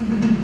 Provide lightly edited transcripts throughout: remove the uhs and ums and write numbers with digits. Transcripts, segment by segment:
Oh,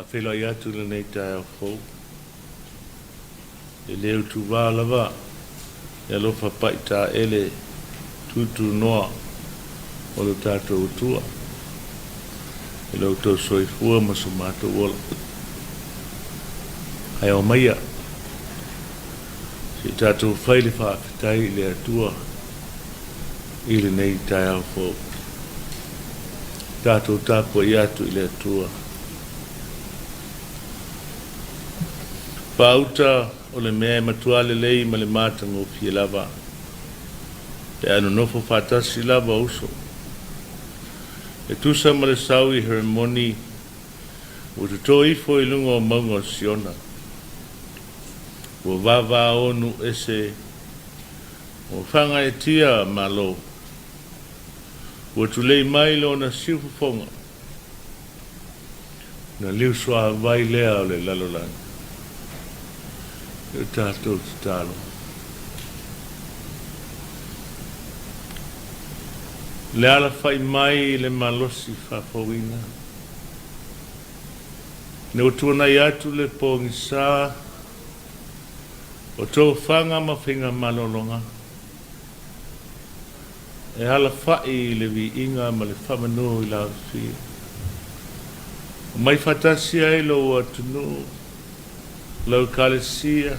whawhela i atu le nei Taeao fōu. E leo tu wālawa, e alofa pai tā ele tutu noa o le tātou utua. E lau tau soifua ma su mātou ola. Hai o maia, si tātou whaile whaafitai le atua i le nei Taeao fōu. Tātou Tapua'iga atu i le atua. Pauta o le mea matua le lei ma le mātango fie lava. Te anu nofo whātasi lava uso. E tusa ma le sau i heremoni o te tō ifo i lunga o maunga o Siona. O vava onu ese o whanga e tia malo. O tu lei mai lo na siufufonga. Na liu soa vai lea o le lalolanga. E tātou te tālo. Le ala whai mai le malosi whapawina. Ne o tuana i atu le pōngi sā. O tō whanga ma whinga malolonga. E ala whai le vi inga ma le whamanu i la whi. O mai whatasia e lo atunu. Lau kalesia.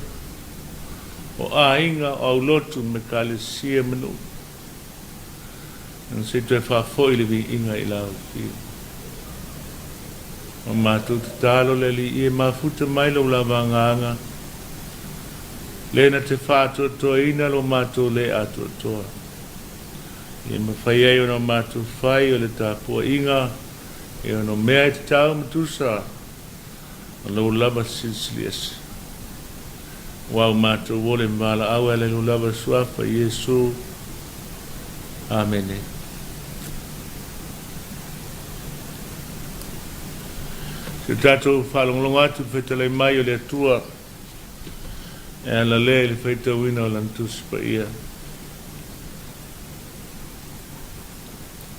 O a inga o au lotu me kalesia manu. Nang se tue whafoi le vi inga i la whi. O mātou te tālo le li i e mafuta mai lo la wanganga. Lena te whātua toa ina lo mātou le atua toa. I ma whai ei ono mātou whai o le Tapua'iga. E ono mea te tau matusa. O lo lava silsiliasi. Wau mātou wole mwala au ele lo lava suafa Yesu. Amene. Se tātou whalonglong atu whetalai mai o le atua. E ala le le whaita wina o lantusi pa ia.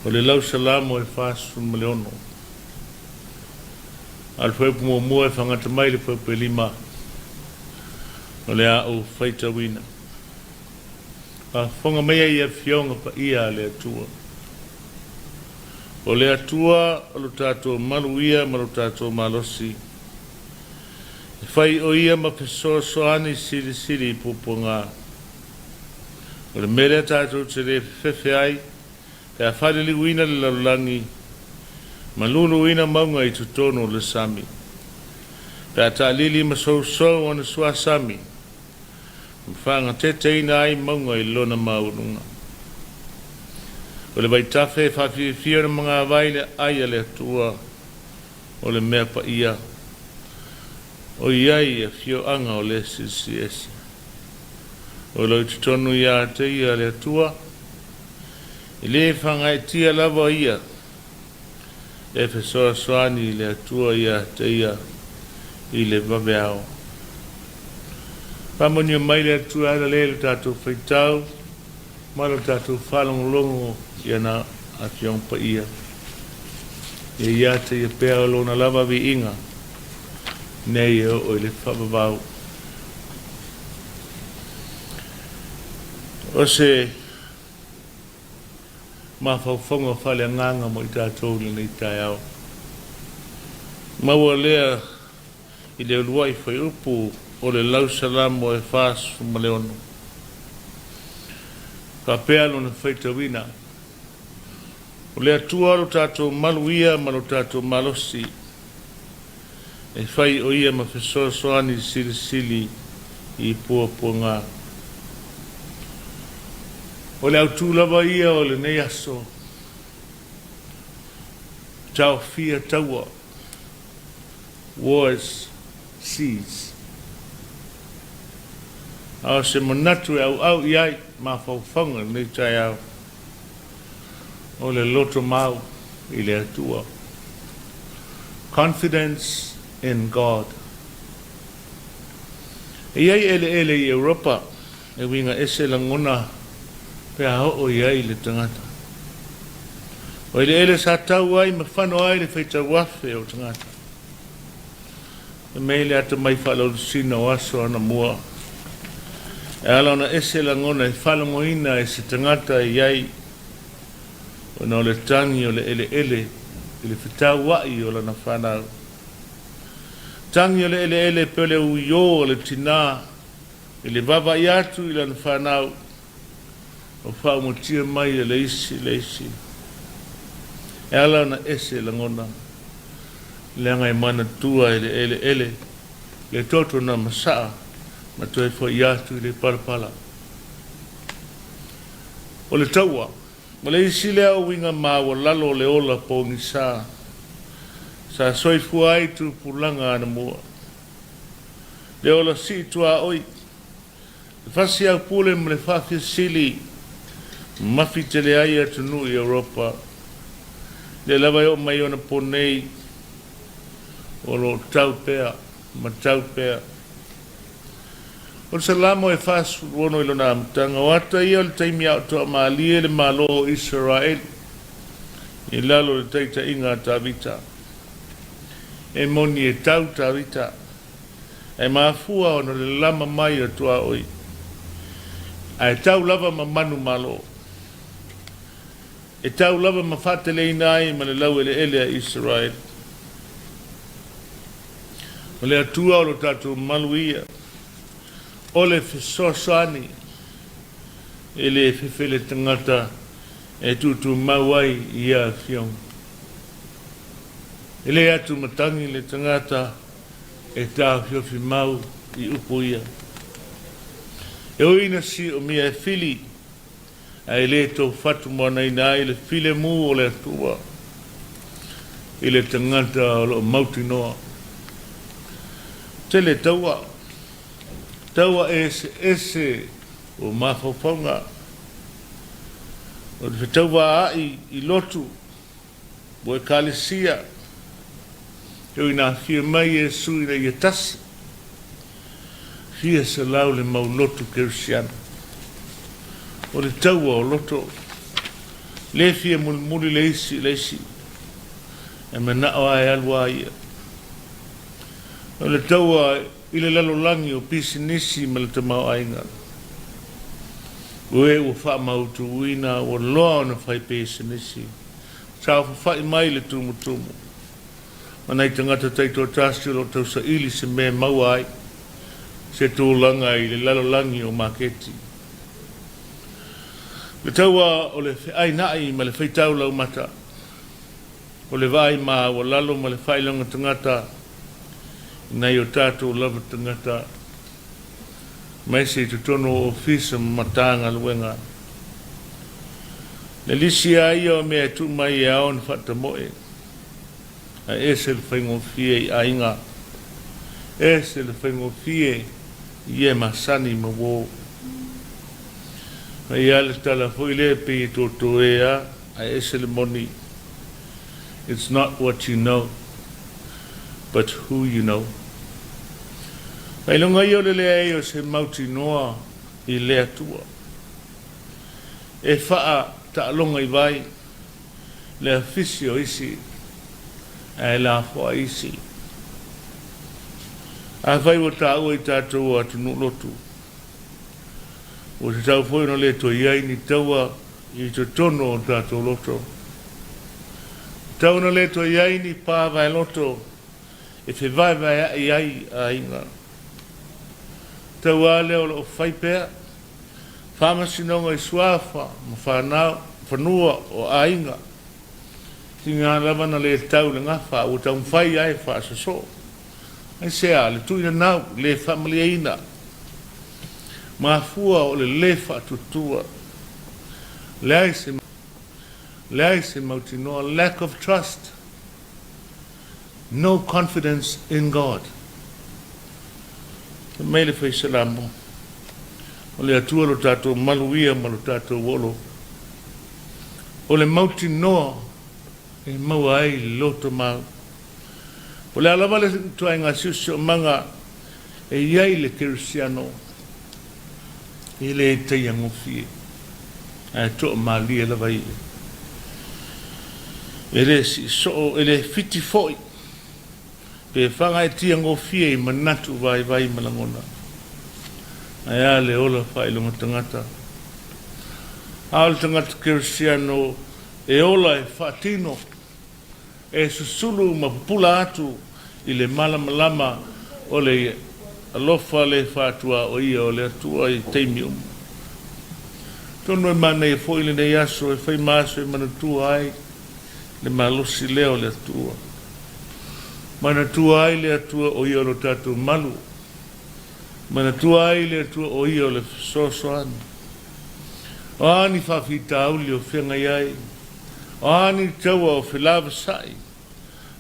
O le lau salamo e whāsun ma le ono. Al whaipu mua e whangata mai le whaipu e lima. O le au whaita wina. A whanga mea ia whionga pa ia le atua. O le atua o lo tātou maluia ma lo tātou malosi. E whai o ia ma pesoa soani siri siri pupunga. O le mele tātou te le whewhe ai. Te a whare li wina le lalulangi. Ma lulu wina maunga i tutono le sami. Te a ta lili ma sou sou ana sua sami. Mwhanga te teina ai maunga i lona maurunga. O le vai tafe whawhiwhia na mga waile ai le atua. O le mea pa ia. O iai e whio anga o le CCS. O lo i tutonu ia te ia le atua. I le whanga e tia lava ia. E whesoa soani le atua ia te ia. I le waweao. Pamoni o mai le atua ala le tātou whaitau. Malo tātou whalongolongo ia na a whiong pa ia. E ia te ia pēa o lona lava vi inga. Nei e o le whapavau. O se mawhauwhonga whale nganga mo i tātou le nei Taeao. Maua lea i le uruai whai upu o le lausalamo e whāsu ma le ono. Ka pēa lona whaitawina. O le atua lo tātou maluia ma lo tātou malosi. E whai o ia ma whesoa soani sili sili i pua ngā. O le autu lava ia o le nei aso. Tau fia taua. Wars seas. Ao se manatu e au iai ma whauwhanga nei Taeao. O le loto mau i le atua. Confidence in God. E iai ele i Europa. E winga ese langona pe a o iai le tangata. O ele sa tau ai ma whano ai le whaita wafe o tangata. me le ata mai whalau sina o aso ana mua. E ala na ese la ngona e whalongoina e se tangata e iai o na o le tangi o le ele le whitau wai o lana whanau. Tangi o le ele pele uio o le tina i le baba i atu i lana whanau o whao mo tia mai e le isi. E ala na ese la ngona leanga i mana tua i le ele le toto na masaa ma toi fo i atu i le parapala. O le taua o le isi lea o winga maa o lalo le ola po ni sa soifu ai tu pulanga ana mua. Le ola si tua oi. Le fasi au pule ma le fafi sili mafi tele ai atu nu i Europa. Le lava o mai ona ponei o lo tau pea ma tau pea. O se lamo e fasu wono ilo na amtanga o ata ia le taimi au toa maalie le malo o Israel i lalo le teita inga tavita e moni e tau tavita e maafua ona le lama mai o toa oi a e tau lava ma manu malo e tau lava ma fatele inai ma le lau ele a Israel o le atua o lo tatu maluia o le fesosani e le fefele tangata e tutu mawai i a fiong. E le atu matangi le tangata e tā fiofi mau i upo ia. E oina si o mia e fili a e le tau fatu moana ina i le file mu o le atua i le tangata o lo mauti noa. Te le taua ese o mawhawhaunga o te taua ai i lotu o e kalesia e i nga fia mai e sui na i tasi fia se lau le mau lotu kersiana o le taua o loto le fia mulmuli leisi e mena o ai alua ia o le taua i le lalo langi o pisinisi ma le tamau ainga. Ue ua wha mautu uina o loa ona whai pisinisi. Sao whai mai le tumu. Manai tangata taito tasi o tau sa ili se me mau ai. Se tūlanga i le lalo langi o maketi. Le taua o le ai nai ma le whaitau lau mata. O le vai ma o lalo ma le whailanga tangata. Nei o tātou lava tangata mai se te tono ofisa matanga luenga. Le lisi ai o mea tu mai e aon whata moe. A ese le whaingo fie i ainga. Ese le whaingo fie i e masani ma wō. A ia le tala whoile pe i tō ea a ese le moni. It's not what you know, but who you know. Mai longa i o le lea o se mauti noa i lea tua. E whaa ta longa i vai, lea fisi o isi, e la fua isi. A vai o ta ua i tātou atu nulotu. O te tau fwoi no le to iai ni taua i te tono o tātou loto. Tau no le to iai ni pāwai loto, e te vai iai a inga. Tau ale o lo whaipea, whamasinonga i suafa, ma whanua o ainga. Ti ngā lavana le tau le ngawha, o tau mwhai ai whaasaso. Ai sea, le tuina nau, le whamaliaina. Ma fua o le lefa tutua. Le se mautinoa, lack of trust. No confidence in God. Mai le fai salamo. O le atua lo tātou maluia ma lo tātou wolo. O le mauti noa e mau ai loto mau. O le alawa le tuai ngā siusio manga e iai le kerisiano. E le te angofie. E toa mali e lawa i. E le si so e le fiti foi. pe whanga e tia ngofia I manatu vai malangona. Ai ale ola whailunga tangata. Aole tangata Kirisiano e ola e whaatino e susulu mapupula atu I le malama o le alofa le whaatua o ia o le atua I teimi umu. Tono e mana e fo I le nei aso e whai maso e manatua ai le malosi leo le atua. Manatua ai le atua o ia o lo tatu malu. Manatua ai le atua o ia o le sosoani. O ani whawhita auli o whenga iai. O ani taua o whilawa sai.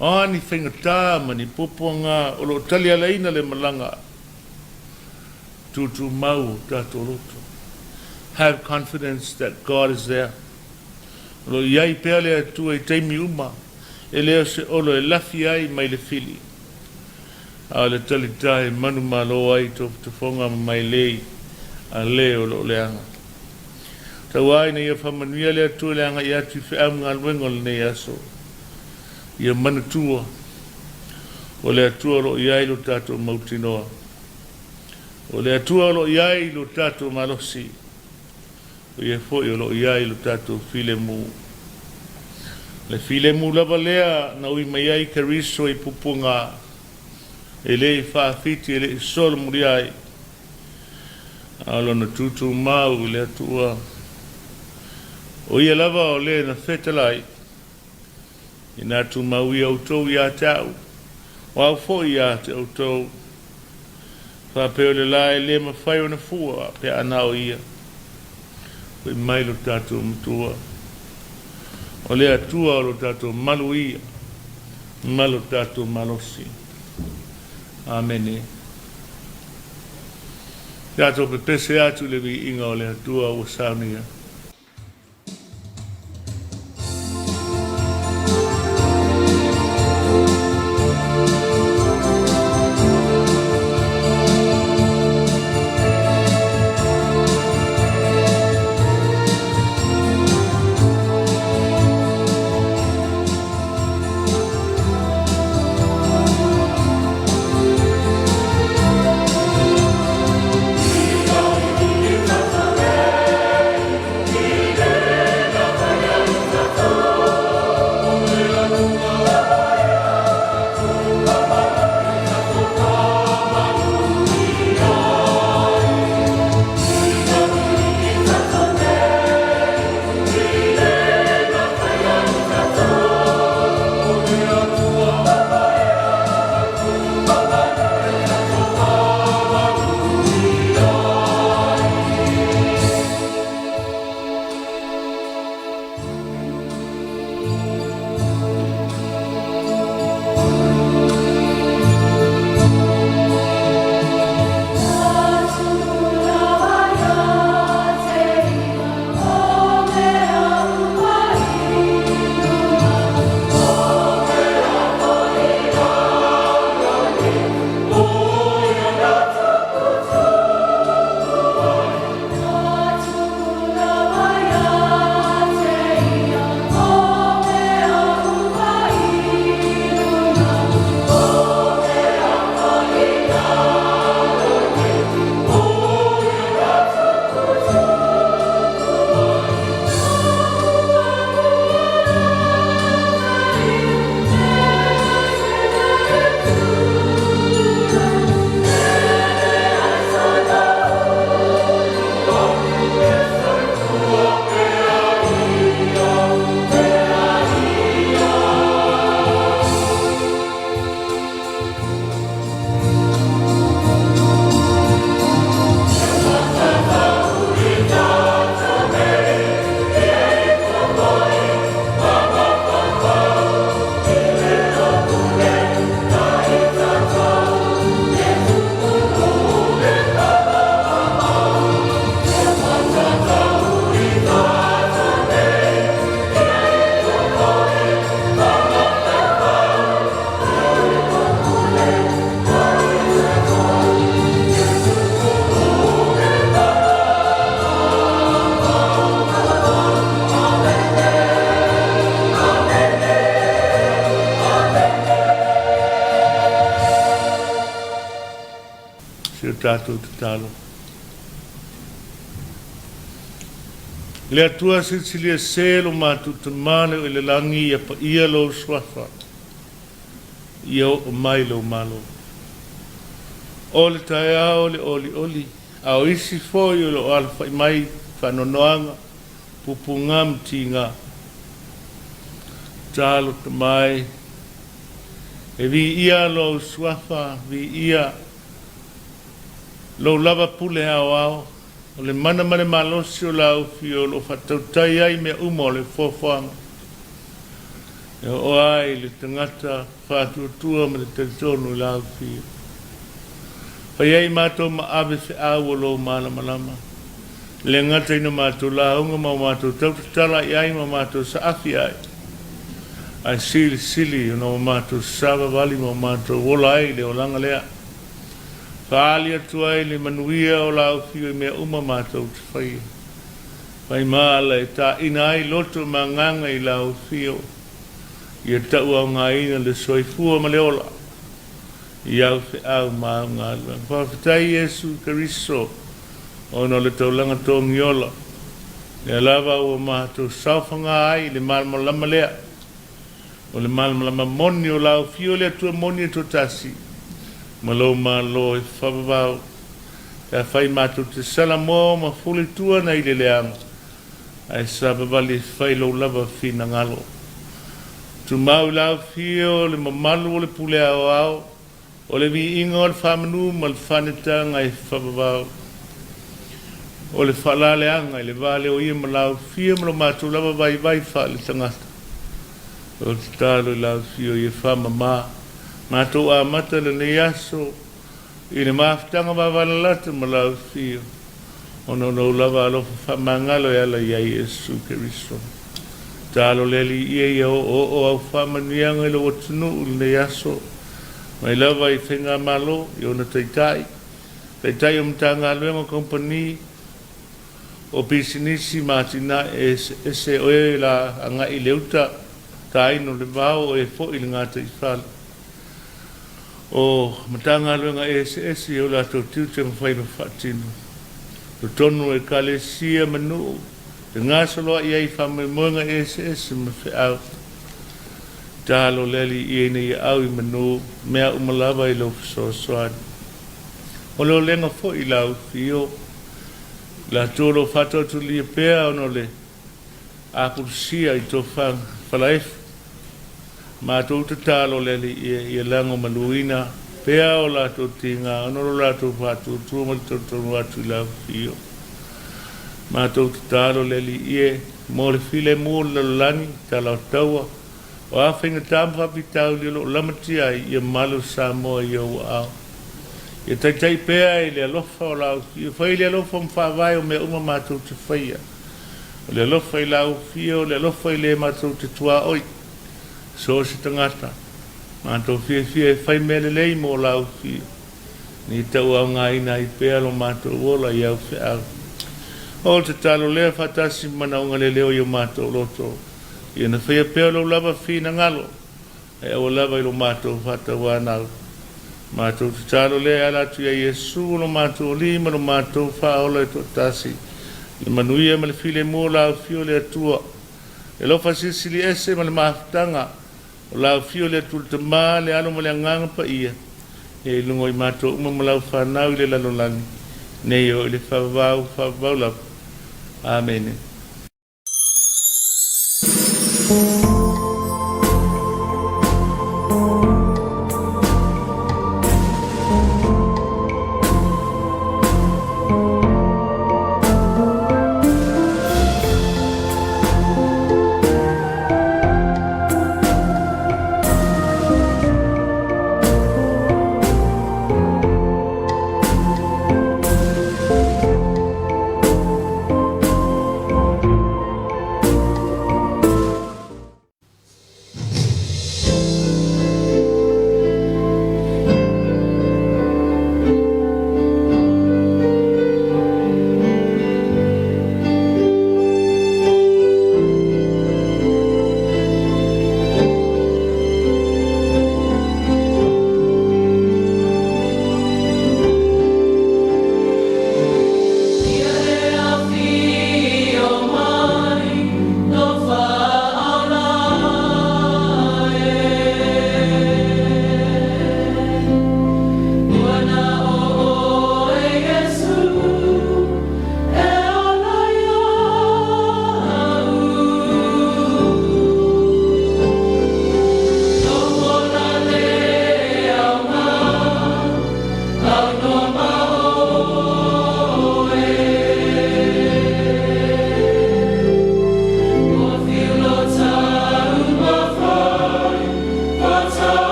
O ani whengatā mani poponga o lo tali alaina le malanga. Tutu mau tatu roto. Have confidence that God is there. Lo iai pea le atua I teimi uma. E leo se olo e lafi ai mai le fili. A le tali tae manu malo ai to fonga mai lei. A leo lo leanga. Tau ai na ia whamanuia le atua leanga I atu I whia mga alwengo le nei aso. Ia manatua. O le atua lo iai lo tato mautinoa. O le atua lo iai lo tato malosi. O ia foi o lo iai lo tato file mu. Le file mu lava lea na ui mai ai kariso I pupunga. E le whaafiti e le sol muri ai. Alo na tutu mau le atua. O ia lava o le na whetalai. I nā tu mau I autou I a tau. O au foi I a te autou. Whapeo le lai le mawhai o na fua pe ana o ia. Koe mai lo tātou mtua. O le atua o lo tātou malu ia. Malo tātou malosi. Amene. Tātou pe pese atu le vi inga o le atua o saunia. tātou te talo. Le atua sili e selo mātou te mane o le langi ia pa ia lo swafa. Ia o mai lo malo. O le Taeao le oli. A o isi foi o lo alfa i mai whanonoanga. Pupunga mtinga. Talo te mai. E vi ia lo swafa. Vi ia lo lava pule ao. O le mana malosi o lau fio lo whatautai ai mea uma o le fōwhanga. E o ai le tangata whātuatua me le teritonu i lau fio. Pai ai mātou ma awe se au o lo mana malama. Le ngata ina mātou la unga ma mātou tautatala i ai ma mātou sa afi ai. Ai sili o na mātou sawa wali ma mātou wola ai le o langa lea. Whaali atu ai le manuia o lau fio i mea uma mātou te whai. Pai maala e tā ina ai loto ma nganga i lau fio. Ia tau au ngā ina le soifua ma le ola. I au fe au ma au ngā lua. Whawhitai Jesu Kariso. O no le taulanga tōngi ola. Le lava o mātou sauwhanga ai le malama lama lea. O le malama lama moni o lau fio le atua moni e tōtasi. Malo e whawawau. Ka whai mātou te salamo ma fule tua nei le leanga. Ai sababali whai lo lava whina ngalo. Tu mau lau fio le mamalu o le pule au. O le vi inga o le whamanu ma le whanetanga ai whawawau. O le whalaleanga i le vale o ia ma lau fio ma lo mātou lava vai wha le tangata. O te talo i lau fio i whamama. Mātou a mata le ne aso i le maafutanga wawalalata ma lau fio. Ono no lava alofa whamangalo e ala iai Jesu Keriso. Talo leli ia o au whamanianga i le watunu u le ne aso. Mai lava i whenga malo i ona taitai. Taitai o mtanga aluenga kompani o bisinisi mātina ese oe la anga i leuta taino le vau o e fo i le ngata i whala. O matanga luenga ese o la to tiute mwhai ma whatinu. To tonu e kalesia manu. Te ngasolo i ai whame moenga ese ma whi au. Talo leli i ene i au i manu. Mea umalawa i lo fisosoani. O lo lenga fo i lau fio. La tolo whato tu lia pea ono le. Apurusia i to whalaefu. Mātou te talo leli i lango maluina, pea o lato tinga, anoro lato whātou tuama li tonu atu i lau fio. Mātou te talo leli i mo le file mo lalani, talau taua, o awhinga tāmpa pitau li lo lamatia i malu Samoa i au au. I taitai pea i le alofa o lau fio, whai le alofa mwhawai o mea uma mātou te whaia. O le alofa i lau fio, le alofa i le mātou te tua oi. So se tangata. Mātou fie whai mele lei mō lau fio. Ni tau au ngā ina i pēa lo mātou wola i au whi au. O te talo lea whatasi mana unga le leo i o mātou loto. I ana whia pēa lo lava whina ngalo. E o lava i lo mātou whatau anau. Mātou te talo lea alatu ia Jesu lo mātou lima lo mātou whaola i tō tasi. Le manuia ma le file mō lau fio le atua. E lo fasisili ese ma le maafutanga. O lau fio le atul te maa le alo ma le anganga pa ia. E lungo i mātou uma ma lau whanau i le lalolani. Nei o i le whawau lau. Amen.